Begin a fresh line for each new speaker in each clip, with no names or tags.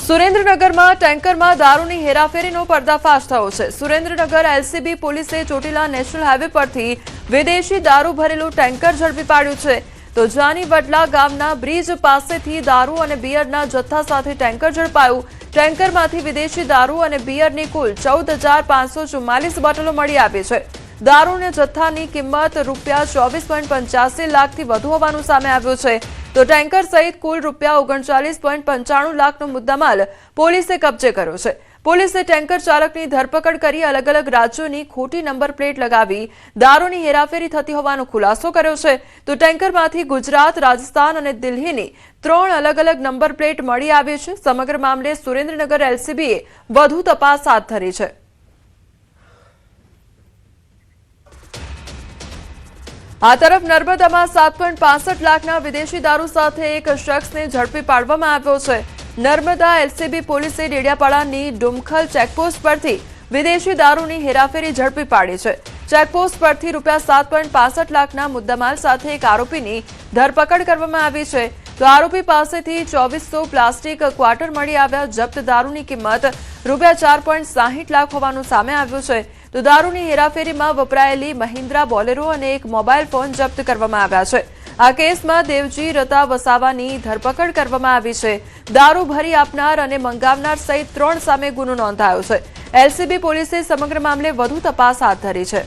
સુરેન્દ્રનગરમાં ટેન્કરમાં દારૂની હેરાફેરીનો પર્દાફાશ થયો છે। સુરેન્દ્રનગર એલસીબી પોલીસે ચોટીલા નેશનલ હાઈવે પરથી વિદેશી દારૂ ભરેલું ટેન્કર ઝડપી પાડ્યું છે। તો જાની વડલા ગામના બ્રિજ પાસેથી દારૂ અને બિયરના જથ્થા સાથે ટેન્કર ઝડપાયું। ટેન્કરમાંથી વિદેશી દારૂ અને બિયરની કુલ 14,544 બોટલો મળી આવી છે। દારૂના જથ્થાની કિંમત ₹24.85 લાખથી વધુ હોવાનું સામે આવ્યું છે। તો ટેન્કર સહિત કુલ ₹39.95 લાખનો મુદ્દામાલ પોલીસે કબજે કર્યો છે। પોલીસે ટેન્કર ચાલકની ધરપકડ કરી અલગ અલગ રાજ્યોની ખોટી નંબર પ્લેટ લગાવી દારૂની હેરાફેરી થતી હોવાનો ખુલાસો કર્યો છે। તો ટેન્કરમાંથી ગુજરાત, રાજસ્થાન અને દિલ્હીની 3 અલગ અલગ નંબર પ્લેટ મળી આવી છે। સમગ્ર મામલે સુરેન્દ્રનગર એલસીબીએ વધુ તપાસ હાથ ધરી છે। આ તરફ નર્મદામાં 7.65 લાખના વિદેશી દારૂ સાથે એક શખ્સને ઝડપી પાડવામાં આવ્યો છે। નર્મદા એલસીબી પોલીસે ડેડિયાપાડાની ડુમખલ ચેકપોસ્ટ પરથી વિદેશી દારૂની હેરાફેરી ઝડપી પાડી છે। ચેકપોસ્ટ પરથી ₹7.65 લાખના મુદ્દામાલ સાથે એક આરોપીની ધરપકડ કરવામાં આવી છે। તો આરોપી પાસેથી 2400 પ્લાસ્ટિક ક્વાર્ટર મળી આવ્યા। જપ્ત દારૂની કિંમત ₹4.60 લાખ હોવાનું સામે આવ્યું છે। તો દારૂની હેરાફેરીમાં વપરાયેલી મહિન્દ્રા બોલેરો અને એક મોબાઈલ ફોન જપ્ત કરવામાં આવ્યા છે। આ કેસમાં દેવજી રતા વસાવાની ધરપકડ કરવામાં આવી છે। દારૂ ભરી આપનાર અને મંગાવનાર સહિત 3 સામે ગુનો નોંધાયો છે। એલસીબી પોલીસે સમગ્ર મામલે વધુ તપાસ હાથ ધરી છે।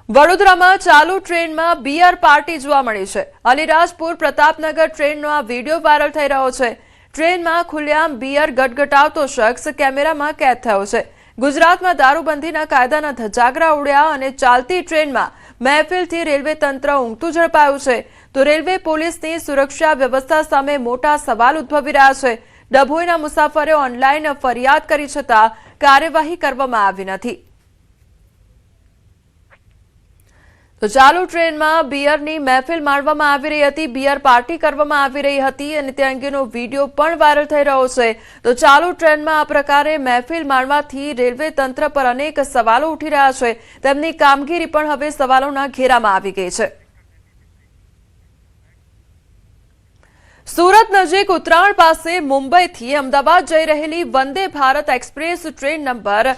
વડોદરામાં ચાલુ ટ્રેનમાં બિયર પાર્ટી જોવા મળી છે। અલીરાજપુર પ્રતાપનગર ટ્રેનનો આ વિડીયો વાયરલ થઈ રહ્યો છે। ટ્રેનમાં ખુલ્લેઆમ બિયર ગટગટાવતો શખ્સ કેમેરામાં કેદ થયો છે। ગુજરાતમાં દારૂબંધીના કાયદાના ધજાગરા ઉડ્યા અને ચાલતી ટ્રેનમાં મહેફિલથી રેલવે તંત્ર ઊંઘતું ઝડપાયું છે। તો રેલવે પોલીસની સુરક્ષા વ્યવસ્થા સામે મોટા સવાલ ઉદ્ભવી રહ્યા છે। ડભોઈના મુસાફરે ઓનલાઈન ફરિયાદ કરી છતાં કાર્યવાહી કરવામાં આવી નથી। તો ચાલુ ટ્રેનમાં બિયરની મહેફિલ માણવામાં આવી રહી હતી, બિયર પાર્ટી કરવામાં આવી રહી હતી અને તે અંગેનો વિડીયો પણ વાયરલ થઈ રહ્યો છે। તો ચાલુ ટ્રેનમાં આ પ્રકારે મહેફિલ માણવાથી રેલવે તંત્ર પર અનેક સવાલો ઉઠી રહ્યા છે। તેમની કામગીરી પણ હવે સવાલોના ઘેરામાં આવી ગઈ છે। સુરત નજીક ઉત્તરાયણ પાસે મુંબઈથી અમદાવાદ જઈ રહેલી Vande Bharat express train number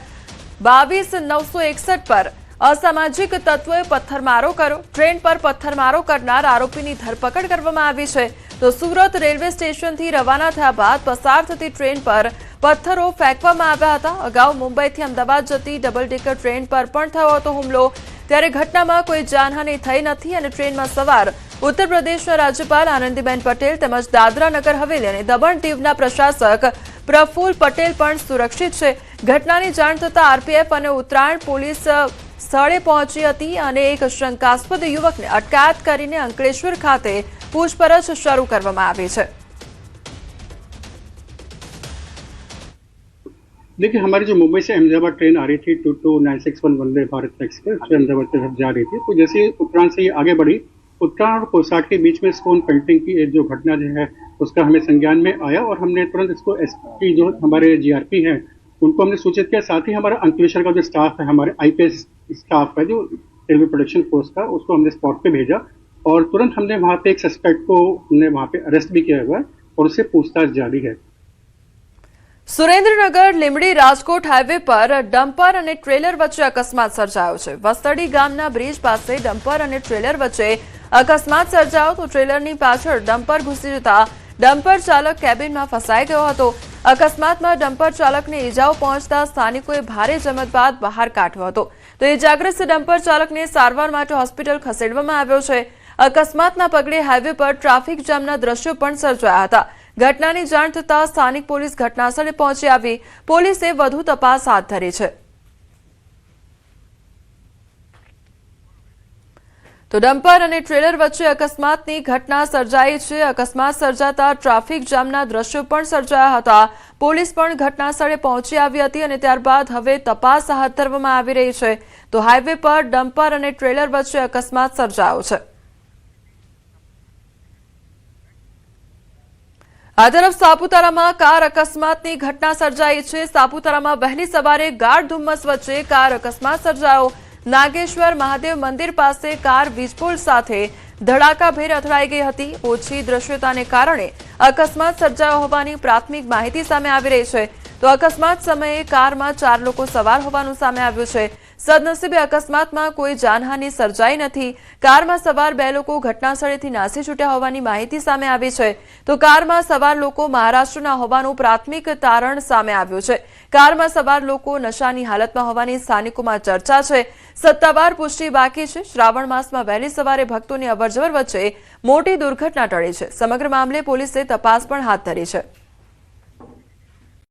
22,961 પર અસામાજિક તત્વોએ પથ્થરમારો કર્યો। ટ્રેન પર પથ્થરમારો કરનાર આરોપીની ધરપકડ કરવામાં આવી છે। તો સુરત રેલવે સ્ટેશનથી રવાના થયા બાદ પસાર થતી ટ્રેન પર પથ્થરો ફેંકવામાં આવ્યા હતા। અગાઉ મુંબઈથી અમદાવાદ જતી ડબલ ડેકર ટ્રેન પર પણ થયો હતો હુમલો। ત્યારે ઘટનામાં કોઈ જાનહાનિ થઈ નથી અને ટ્રેનમાં સવાર ઉત્તર પ્રદેશના રાજ્યપાલ આનંદીબેન પટેલ તેમજ દાદરા નગર હવેલી અને દમણ દીવના પ્રશાસક પ્રફુલ્લ પટેલ પણ સુરક્ષિત છે। ઘટનાની જાણ થતાં આરપીએફ અને ઉત્તરાયણ પોલીસ સ્થળે પહોંચી હતી અને એક શંકાસ્પદ યુવકને અટકાયત કરીને અંકલેશ્વર ખાતે પૂછપરછ શરૂ કરવામાં આવી છે।
देखिए, हमारी जो मुंबई से अहमदाबाद ट्रेन आ रही थी 22961 वंदे भारत एक्सप्रेस जो अहमदाबाद की तरफ जा रही थी, तो जैसे उत्तरायण से ये आगे बढ़ी, उत्तरायण और कोसाट के बीच में स्टोन पेल्टिंग की एक जो घटना जो है उसका हमें संज्ञान में आया और हमने तुरंत इसको एसपी जो हमारे जीआरपी हैं उनको हमने सूचित किया। साथ ही हमारा अंकलेश्वर का जो स्टाफ है, हमारे आईपीएस स्टाफ है जो रेलवे प्रोडक्शन फोर्स का, उसको हमने स्पॉट पे भेजा और तुरंत हमने वहाँ पे एक सस्पेक्ट को हमने वहाँ पे अरेस्ट भी किया हुआ है और उससे पूछताछ जारी है।
સુરેન્દ્રનગર લીંબડી રાજકોટ હાઈવે પર ડમ્પર અને ટ્રેલર વચ્ચે અકસ્માત સર્જાયો છે। વસ્તડી ગામના બ્રિજ પાસે ડમ્પર અને ટ્રેલર વચ્ચે અકસ્માત સર્જાયો તો ટ્રેલરની પાછળ ડમ્પર ઘૂસી જતા ડમ્પર ચાલક કેબિનમાં ફસાઈ ગયો હતો। અકસ્માતમાં ડમ્પર ચાલકને ઈજાઓ પહોંચતા સ્થાનિકોએ ભારે જહેમત બાદ બહાર કાઢ્યો હતો। તો ઈજાગ્રસ્ત ડમ્પર ચાલકને સારવાર માટે હોસ્પિટલ ખસેડવામાં આવ્યો છે। અકસ્માતના પગલે હાઈવે પર ટ્રાફિક જામના દ્રશ્યો પણ સર્જાયા હતા। ઘટનાની જાણ થતાં સ્થાનિક પોલીસ ઘટનાસ્થળે પહોંચી આવી પોલીસે વધુ તપાસ હાથ ધરી છે। તો ડમ્પર અને ટ્રેલર વચ્ચે અકસ્માતની ઘટના સર્જાઈ છે। અકસ્માત સર્જાતા ટ્રાફિક જામના દ્રશ્યો પણ સર્જાયા હતા। પોલીસ પણ ઘટનાસ્થળે પહોંચી આવી હતી અને ત્યારબાદ હવે તપાસ હાથ ધરવામાં આવી રહી છે। તો હાઈવે પર ડમ્પર અને ટ્રેલર વચ્ચે અકસ્માત સર્જાયો છે। આ તરફ સાપુતારામાં કાર અકસ્માતની ઘટના સર્જાઈ છે। સાપુતારામાં વહેલી સવારે ગાઢ ધુમ્મસ વચ્ચે કાર અકસ્માત સર્જાયો। નાગેશ્વર મહાદેવ મંદિર પાસે કાર વીજપોલ સાથે ધડાકાભેર અથડાઈ ગઈ હતી. ઓછી દ્રશ્યતાને કારણે અકસ્માત સર્જાયો હોવાની પ્રાથમિક માહિતી સામે આવી રહી છે. તો અકસ્માત સમયે કારમાં 4 લોકો સવાર હોવાનું સામે આવ્યું છે. સદનસીબે અકસ્માતમાં કોઈ જાનહાનિ સર્જાઈ નથી. કારમાં સવાર 2 લોકો ઘટનાસ્થળેથી નાસી છૂટ્યા હોવાની માહિતી સામે આવી છે. તો કારમાં સવાર લોકો મહારાષ્ટ્રના હોવાનું પ્રાથમિક તારણ સામે આવ્યું છે. કારમાં સવાર લોકો નશાની હાલતમાં હોવાની સ્થાનિકોમાં ચર્ચા છે. સત્તાવાર પુષ્ટિ બાકી છે. શ્રાવણ માસમાં વહેલી સવારે ભક્તોની અવરજવર વચ્ચે મોટી દુર્ઘટના ટળી છે. સમગ્ર મામલે પોલીસે તપાસ પણ હાથ ધરી છે.